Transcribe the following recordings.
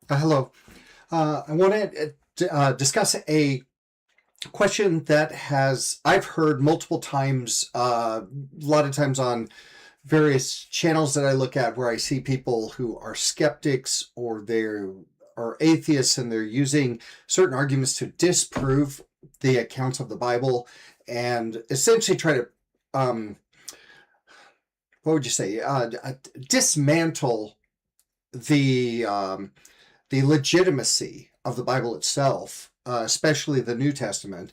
Hello. I want to discuss a question that I've heard multiple times, a lot of times on various channels that I look at where I see people who are skeptics or are atheists and they're using certain arguments to disprove the accounts of the Bible and essentially try to, what would you say, dismantle the legitimacy of the Bible itself, especially the New Testament.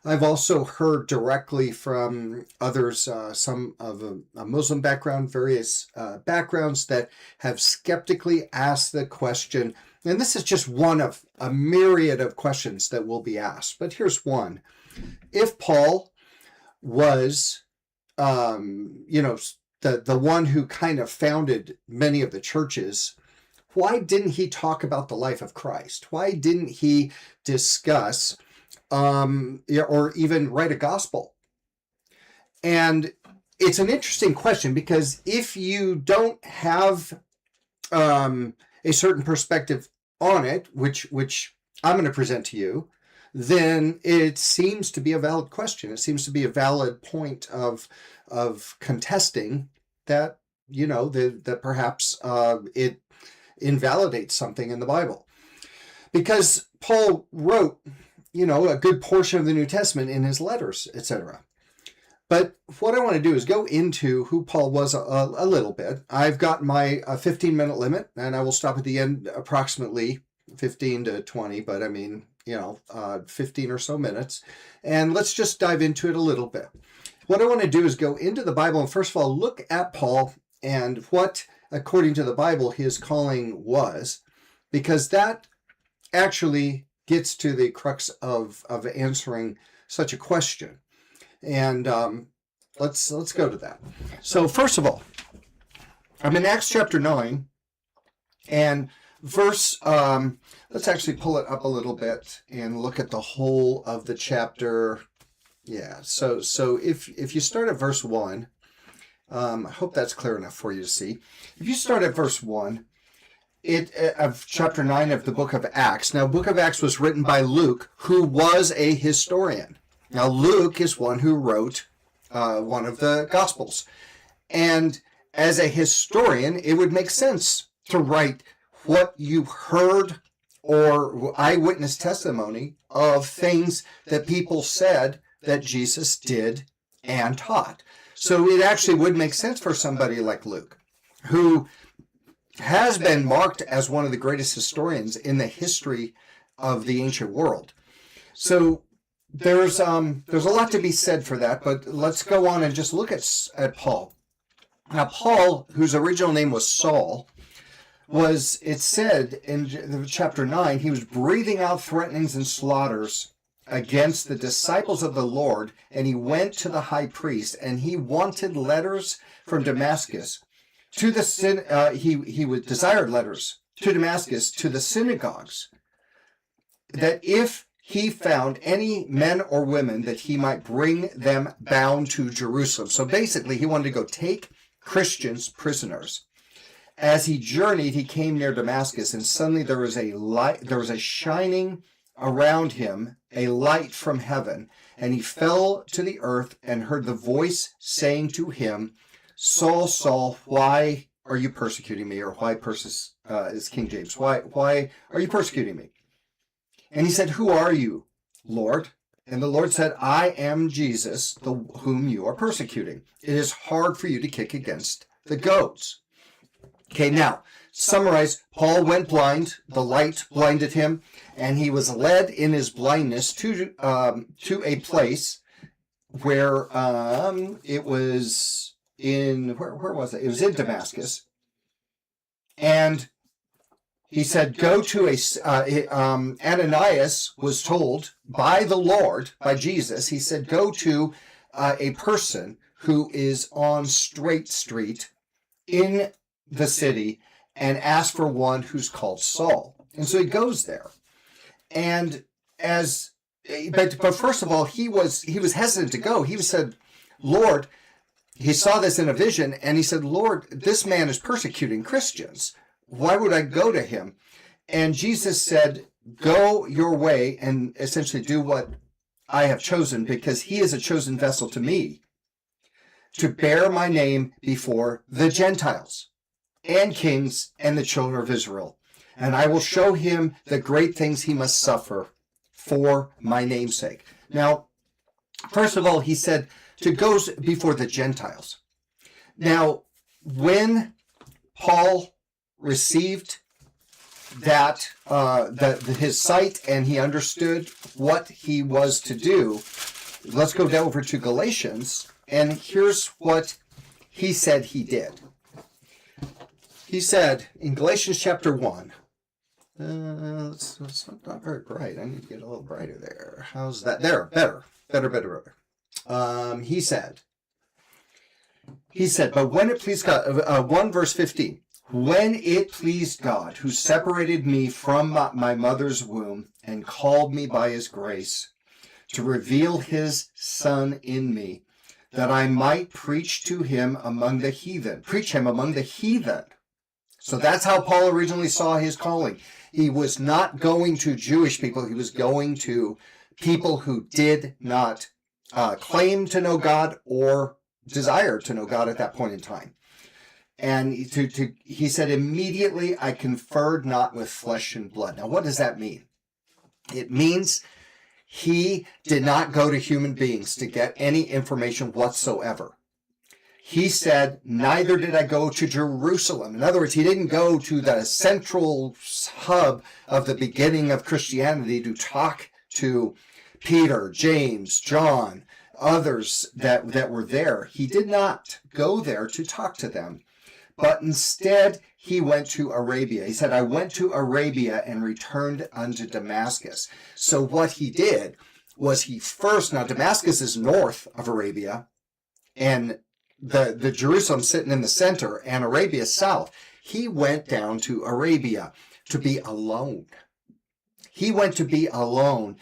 I've also heard directly from others, some of a Muslim background, various backgrounds that have skeptically asked the question, and this is just one of a myriad of questions that will be asked, but here's one. If Paul was, the one who kind of founded many of the churches, why didn't he talk about the life of Christ? Why didn't he discuss or even write a gospel? And it's an interesting question because if you don't have a certain perspective on it, which I'm going to present to you, then it seems to be a valid question. It seems to be a valid point of contesting that, that perhaps it invalidates something in the Bible. Because Paul wrote, a good portion of the New Testament in his letters, etc. But what I want to do is go into who Paul was a little bit. I've got my 15-minute limit, and I will stop at the end approximately 15 to 20, but 15 or so minutes. And let's just dive into it a little bit. What I want to do is go into the Bible and first of all, look at Paul and what, according to the Bible, his calling was, because that actually gets to the crux of answering such a question. And let's go to that. So first of all, I'm in Acts chapter 9, and verse, let's actually pull it up a little bit and look at the whole of the chapter. Yeah, so if you start at verse 1, I hope that's clear enough for you to see. If you start at verse 1 of chapter 9 of the book of Acts. Now, book of Acts was written by Luke, who was a historian. Now, Luke is one who wrote one of the Gospels. And as a historian, it would make sense to write what you heard or eyewitness testimony of things that people said that Jesus did and taught. So it actually would make sense for somebody like Luke, who has been marked as one of the greatest historians in the history of the ancient world. So there's a lot to be said for that, but let's go on and just look at Paul. Now, Paul, whose original name was Saul, it said in chapter 9, he was breathing out threatenings and slaughters against the disciples of the Lord, and he went to the high priest, and he wanted letters from Damascus to the he would desired letters to Damascus to the synagogues, that if he found any men or women, that he might bring them bound to Jerusalem. So basically, he wanted to go take Christians prisoners. As he journeyed, he came near Damascus, and suddenly there was a light. There was a shining around him, a light from heaven, and he fell to the earth and heard the voice saying to him, "Saul, Saul, why are you persecuting me?" Or why is King James. Why are you persecuting me? And he said, "Who are you, Lord?" And the Lord said, "I am Jesus, whom you are persecuting. It is hard for you to kick against the goads." Okay, now, summarize, Paul went blind, the light blinded him, and he was led in his blindness to a place where it was where was it? It was in Damascus. And he said, go to Ananias was told by the Lord, by Jesus, he said, go to a person who is on Straight Street in the city and ask for one who's called Saul. And so he goes there. And but first of all, he was hesitant to go. He said, Lord, he saw this in a vision, and he said, Lord, this man is persecuting Christians. Why would I go to him? And Jesus said, go your way and essentially do what I have chosen, because he is a chosen vessel to me to bear my name before the Gentiles and kings and the children of Israel. And I will show him the great things he must suffer for my name's sake. Now, first of all, he said to go before the Gentiles. Now, when Paul received his sight and he understood what he was to do, let's go down over to Galatians, and here's what he said he did. He said in Galatians chapter 1, it's not very bright. I need to get a little brighter there. How's that? There, better. He said, but when it pleased God, 1 verse 15, when it pleased God, who separated me from my mother's womb and called me by his grace to reveal his Son in me, that I might preach him among the heathen. So that's how Paul originally saw his calling. He was not going to Jewish people. He was going to people who did not claim to know God or desire to know God at that point in time. And he said, immediately I conferred not with flesh and blood. Now, what does that mean? It means he did not go to human beings to get any information whatsoever. He said, neither did I go to Jerusalem. In other words, he didn't go to the central hub of the beginning of Christianity to talk to Peter, James, John, others that were there. He did not go there to talk to them, but instead he went to Arabia. He said, I went to Arabia and returned unto Damascus. So what he did was now Damascus is north of Arabia, and the Jerusalem sitting in the center, and Arabia south. He went down to Arabia to be alone. He went to be alone.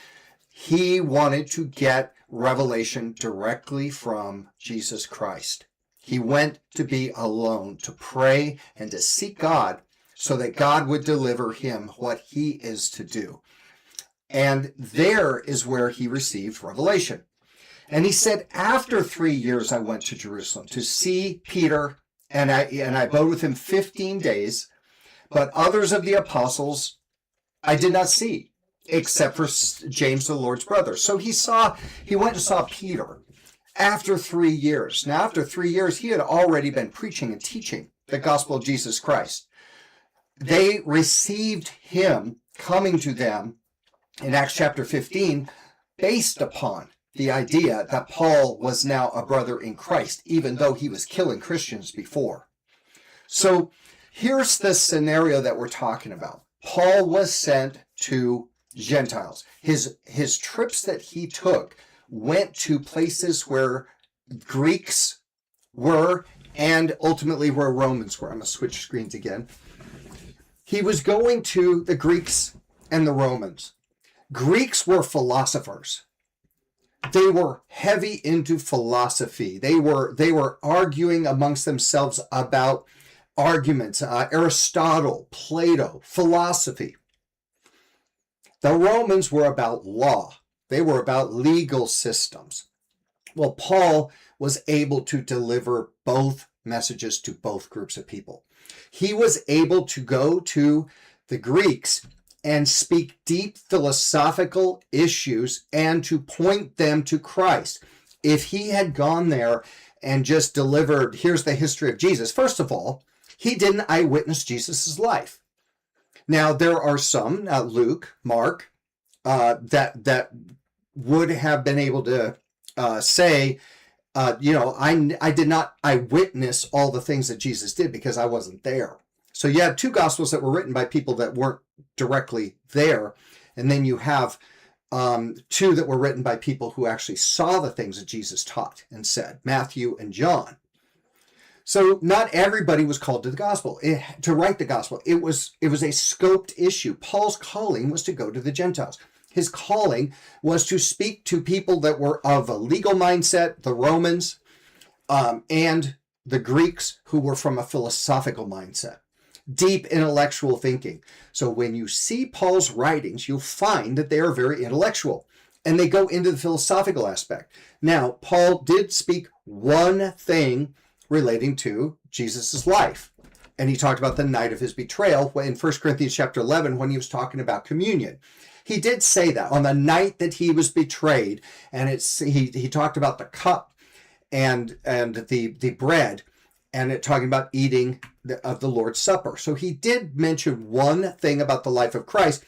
He wanted to get revelation directly from Jesus Christ. He went to be alone, to pray and to seek God so that God would deliver him what he is to do. And there is where he received revelation. And he said, after 3 years, I went to Jerusalem to see Peter, and I abode with him 15 days, but others of the apostles I did not see, except for James, the Lord's brother. So he went and saw Peter after 3 years. Now, after 3 years, he had already been preaching and teaching the gospel of Jesus Christ. They received him coming to them in Acts chapter 15 based upon the idea that Paul was now a brother in Christ, even though he was killing Christians before. So here's the scenario that we're talking about. Paul was sent to Gentiles. His trips that he took went to places where Greeks were and ultimately where Romans were. I'm going to switch screens again. He was going to the Greeks and the Romans. Greeks were philosophers. They were heavy into philosophy. They were arguing amongst themselves about arguments, Aristotle, Plato, philosophy. The Romans were about law. They were about legal systems. Well, Paul was able to deliver both messages to both groups of people. He was able to go to the Greeks and speak deep philosophical issues and to point them to Christ. If he had gone there and just delivered, here's the history of Jesus, first of all, he didn't eyewitness Jesus' life. Now, there are some, Luke, Mark, that would have been able to say, I did not eyewitness all the things that Jesus did because I wasn't there. So you have two gospels that were written by people that weren't directly there. And then you have two that were written by people who actually saw the things that Jesus taught and said, Matthew and John. So not everybody was called to the gospel, to write the gospel. It was a scoped issue. Paul's calling was to go to the Gentiles. His calling was to speak to people that were of a legal mindset, the Romans, and the Greeks who were from a philosophical mindset. deep intellectual thinking. So when you see Paul's writings, you'll find that they are very intellectual, and they go into the philosophical aspect. Now, Paul did speak one thing relating to Jesus' life, and he talked about the night of his betrayal in 1 Corinthians chapter 11 when he was talking about communion. He did say that on the night that he was betrayed, and he talked about the cup and the bread, and it talking about eating of the Lord's Supper. So he did mention one thing about the life of Christ,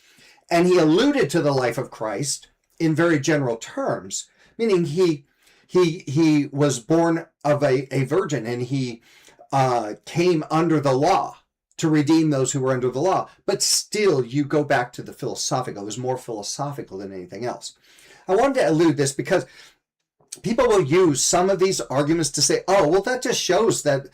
and he alluded to the life of Christ in very general terms, meaning he was born of a virgin, and he came under the law to redeem those who were under the law. But still, you go back to the philosophical. It was more philosophical than anything else. I wanted to allude this because people will use some of these arguments to say, oh, well, that just shows that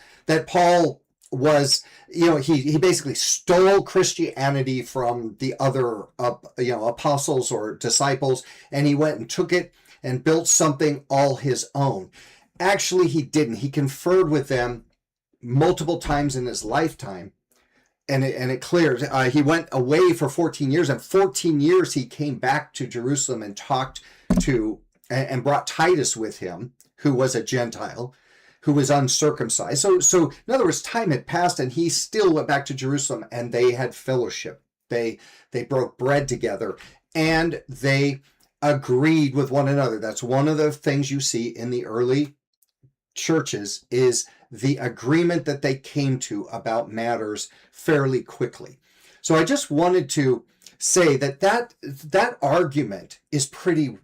Paul was, he basically stole Christianity from the other, apostles or disciples, and he went and took it and built something all his own. Actually, he didn't. He conferred with them multiple times in his lifetime, and it clears. He went away for 14 years, and 14 years he came back to Jerusalem and talked to and brought Titus with him, who was a Gentile, who was uncircumcised. So in other words, time had passed, and he still went back to Jerusalem, and they had fellowship. They broke bread together, and they agreed with one another. That's one of the things you see in the early churches, is the agreement that they came to about matters fairly quickly. So I just wanted to say that argument is pretty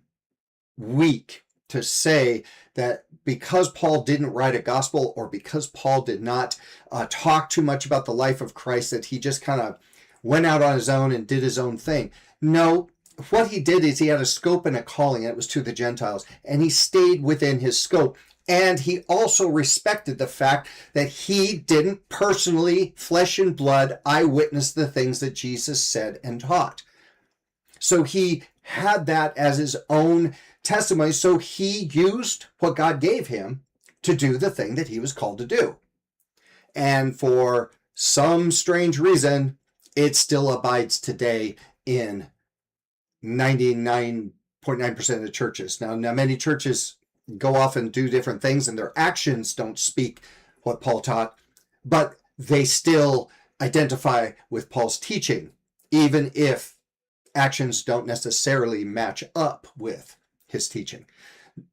weak, to say that because Paul didn't write a gospel, or because Paul did not talk too much about the life of Christ, that he just kind of went out on his own and did his own thing. No, what he did is he had a scope and a calling, and it was to the Gentiles, and he stayed within his scope. And he also respected the fact that he didn't personally, flesh and blood, eyewitness the things that Jesus said and taught. So he had that as his own testimony. So he used what God gave him to do the thing that he was called to do. And for some strange reason, it still abides today in 99.9% of the churches. Now many churches go off and do different things, and their actions don't speak what Paul taught, but they still identify with Paul's teaching, even if actions don't necessarily match up with his teaching.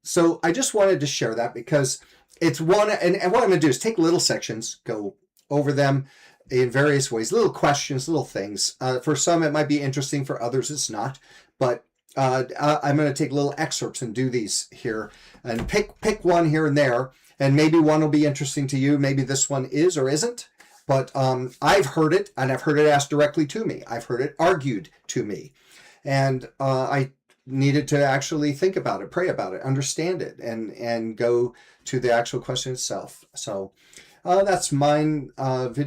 So I just wanted to share that, because it's one, and what I'm going to do is take little sections, go over them in various ways, little questions, little things. For some, it might be interesting. For others, it's not. But I'm going to take little excerpts and do these here, and pick one here and there, and maybe one will be interesting to you. Maybe this one is or isn't. But I've heard it, and I've heard it asked directly to me. I've heard it argued to me. And I needed to actually think about it, pray about it, understand it, and go to the actual question itself. So that's mine video.